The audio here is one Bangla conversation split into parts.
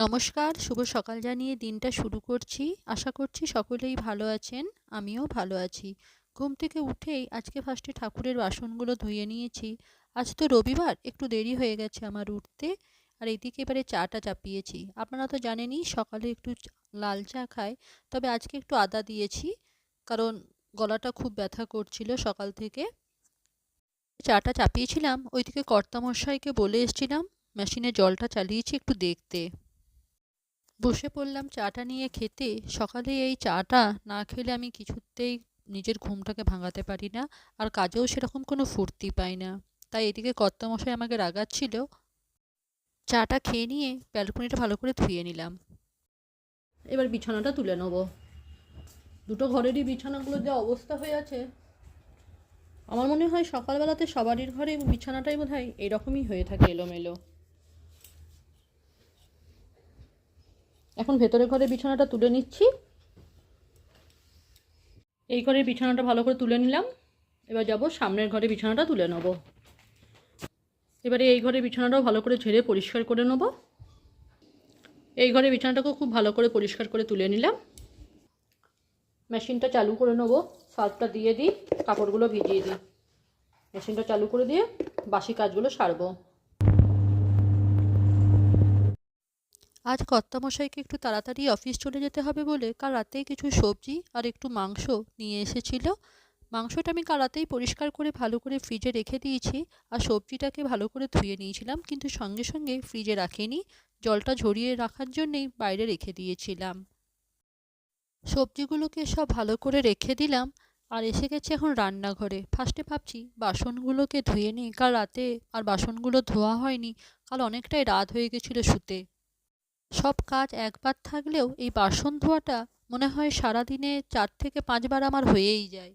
নমস্কার, শুভ সকাল জানিয়ে দিনটা শুরু করছি। আশা করছি সকলেই ভালো আছেন, আমিও ভালো আছি। ঘুম থেকে উঠেই আজকে ফার্স্টে ঠাকুরের বাসনগুলো ধুয়ে নিয়েছি। আজ তো রবিবার, একটু দেরি হয়ে গেছে আমার উঠতে। আর এদিকে এবারে চাটা চাপিয়েছি। আপনারা তো জানেনই সকালে একটু লাল চা খাই, তবে আজকে একটু আদা দিয়েছি, কারণ গলাটা খুব ব্যথা করছিল সকাল থেকে। চাটা চাপিয়েছিলাম, ওইদিকে কর্তামশাইকে বলে এসছিলাম মেশিনে জলটা চালিয়েছি একটু দেখতে। বসে পড়লাম চাটা নিয়ে খেতে। সকালে এই চাটা না খেলে আমি কিছুতেই নিজের ঘুমটাকে ভাঙাতে পারি না, আর কাজেও সেরকম কোনো ফুর্তি পাই না। তাই এদিকে কর্তামশাই আমাকে রাগাচ্ছিল। চাটা খেয়ে নিয়ে ব্যালকনিটা ভালো করে ধুয়ে নিলাম। এবার বিছানাটা তুলে নেব। দুটো ঘরেরই বিছানাগুলো যা অবস্থা হয়ে আছে, আমার মনে হয় সকালবেলাতে সবারই ঘরে বিছানাটাই বোধহয় এরকমই হয়ে থাকে, এলোমেলো। এখন ভেতরের ঘরে বিছানাটা তুলে নিচ্ছি। এই ঘরের বিছানাটা ভালো করে তুলে নিলাম। এবার যাব সামনের ঘরে বিছানাটা তুলে নেব। এবারে এই ঘরে বিছানাটাও ভালো করে ঝেড়ে পরিষ্কার করে নেব। এই ঘরে বিছানাটাকেও খুব ভালো করে পরিষ্কার করে তুলে নিলাম। মেশিনটা চালু করে নেব। সার্ফটা দিয়ে দিই, কাপড়গুলো ভিজিয়ে দিই। মেশিনটা চালু করে দিয়ে বাসি কাজগুলো সারবো। আজ কর্তামশাইকে একটু তাড়াতাড়ি অফিস চলে যেতে হবে বলে কাল রাতেই কিছু সবজি আর একটু মাংস নিয়ে এসেছিল। মাংসটা আমি কাল রাতেই পরিষ্কার করে ভালো করে ফ্রিজে রেখে দিয়েছি, আর সবজিটাকে ভালো করে ধুয়ে নিয়েছিলাম, কিন্তু সঙ্গে সঙ্গে ফ্রিজে রাখিনি। জলটা ঝরিয়ে রাখার জন্যেই বাইরে রেখে দিয়েছিলাম। সবজিগুলোকে সব ভালো করে রেখে দিলাম, আর এসে গেছি এখন রান্নাঘরে। ফার্স্টে ভাবছি বাসনগুলোকে ধুয়ে নিই, কাল রাতে আর বাসনগুলো ধোয়া হয়নি। কাল অনেকটাই রাত হয়ে গেছিলো শুতে। সব কাজ একবার থাকলেও এই বাসন ধোয়াটা মনে হয় সারাদিনে 4 থেকে 5 বার আমার হয়েই যায়।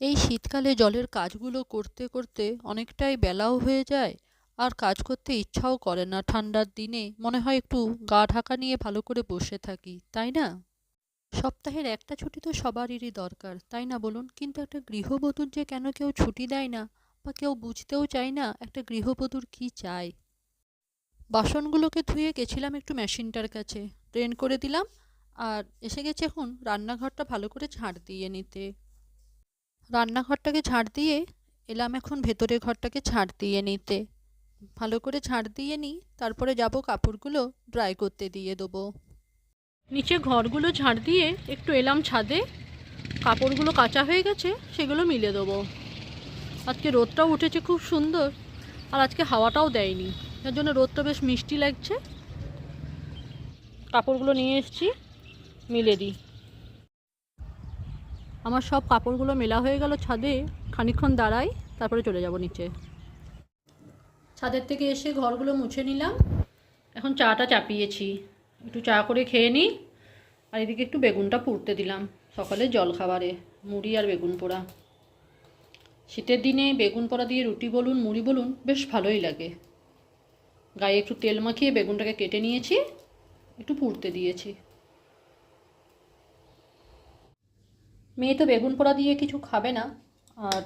এই শীতকালে জলের কাজগুলো করতে করতে অনেকটাই বেলাও হয়ে যায়, আর কাজ করতে ইচ্ছাও করে না। ঠান্ডার দিনে মনে হয় একটু গা ঢাকা নিয়ে ভালো করে বসে থাকি, তাই না? সপ্তাহের একটা ছুটি তো সবারই দরকার, তাই না বলুন? কিন্তু একটা গৃহবধূর যে কেন কেউ ছুটি দেয় না, বা কেউ বুঝতেও চায় না একটা গৃহবধূর কী চায়। বাসনগুলোকে ধুয়ে গেছিলাম একটু মেশিনটার কাছে, ড্রেন করে দিলাম। আর এসে গেছে এখন রান্নাঘরটা ভালো করে ঝাড় দিয়ে নিতে। রান্নাঘরটাকে ঝাড় দিয়ে এলাম এখন ভেতরের ঘরটাকে ঝাড় দিয়ে নিতে। ভালো করে ঝাড় দিয়ে নিই, তারপরে যাব কাপড়গুলো ড্রাই করতে দিয়ে দেবো। নিচে ঘরগুলো ঝাড় দিয়ে একটু এলাম ছাদে। কাপড়গুলো কাঁচা হয়ে গেছে, সেগুলো মিলে দেবো। আজকে রোদটাও উঠেছে খুব সুন্দর, আর আজকে হাওয়াটাও দেয়নি, যার জন্য রোদটা বেশ মিষ্টি লাগছে। কাপড়গুলো নিয়ে এসেছি, মিলে দিই। আমার সব কাপড়গুলো মেলা হয়ে গেল ছাদে। খানিকক্ষণ দাঁড়াই, তারপরে চলে যাব নিচে। ছাদের থেকে এসে ঘরগুলো মুছে নিলাম। এখন চাটা চাপিয়েছি, একটু চা করে খেয়ে নিই। আর এদিকে একটু বেগুনটা পুড়তে দিলাম, সকালে জলখাবারে মুড়ি আর বেগুন পোড়া। শীতের দিনে বেগুন পোড়া দিয়ে রুটি বলুন মুড়ি বলুন বেশ ভালোই লাগে। গায়ে একটু তেল মাখিয়ে বেগুনটাকে কেটে নিয়েছি, একটু পুড়তে দিয়েছি। মেয়ে তো বেগুন পোড়া দিয়ে কিছু খাবে না, আর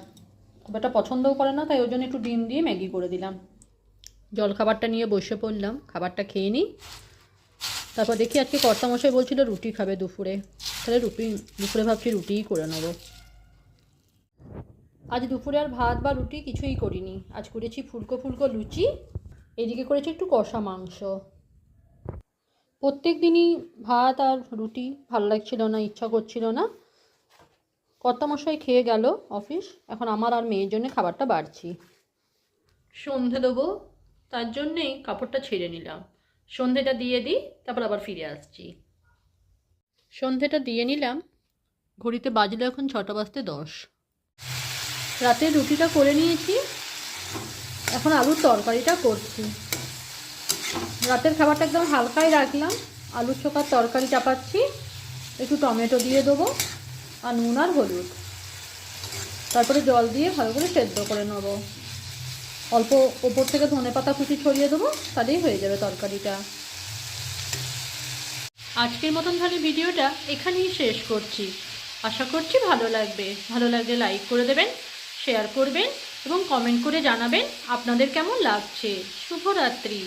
খুব একটা পছন্দও করে না, তাই ওই জন্য একটু ডিম দিয়ে ম্যাগি করে দিলাম। জলখাবারটা নিয়ে বসে পড়লাম, খাবারটা খেয়ে নিই। তারপর দেখি আজকে কর্তামশাই বলছিল রুটি খাবে দুপুরে, তাহলে দুপুরে ভাবছি রুটিই করে নেব। আজ দুপুরে আর ভাত বা রুটি কিছুই করিনি, আজ করেছি ফুলকো ফুলকো লুচি। এদিকে করেছি একটু কষা মাংস। প্রত্যেক দিনই ভাত আর রুটি ভালো লাগছিল না, ইচ্ছা করছিল না। কর্তামশাই খেয়ে গেল অফিস, এখন আমার আর মেয়ের জন্য খাবারটা বাড়ছি। সন্ধে দেবো, তার জন্যেই কাপড়টা ছেড়ে নিলাম। সন্ধেটা দিয়ে দিই, তারপর আবার ফিরে আসছি। সন্ধেটা দিয়ে নিলাম, ঘড়িতে বাজলো এখন 6:10। রাতের রুটিটা করে নিয়েছি, এখন আলুর তরকারিটা করছি। রাতের খাবারটা একদম হালকাই রাখলাম। আলুর চোখার তরকারি চাপাচ্ছি, একটু টমেটো দিয়ে দেবো আর নুন আর হলুদ, তারপরে জল দিয়ে ভালো করে সেদ্ধ করে নেবো। অল্প ওপর থেকে ধনেপাতা কুচি ছড়িয়ে দেবো, তাহলেই হয়ে যাবে তরকারিটা। আজকের মতন তাহলে ভিডিওটা এখানেই শেষ করছি। আশা করছি ভালো লাগবে। ভালো লাগলে লাইক করে দেবেন, শেয়ার করবেন এবং কমেন্ট করে জানাবেন আপনাদের কেমন লাগছে। শুভরাত্রি।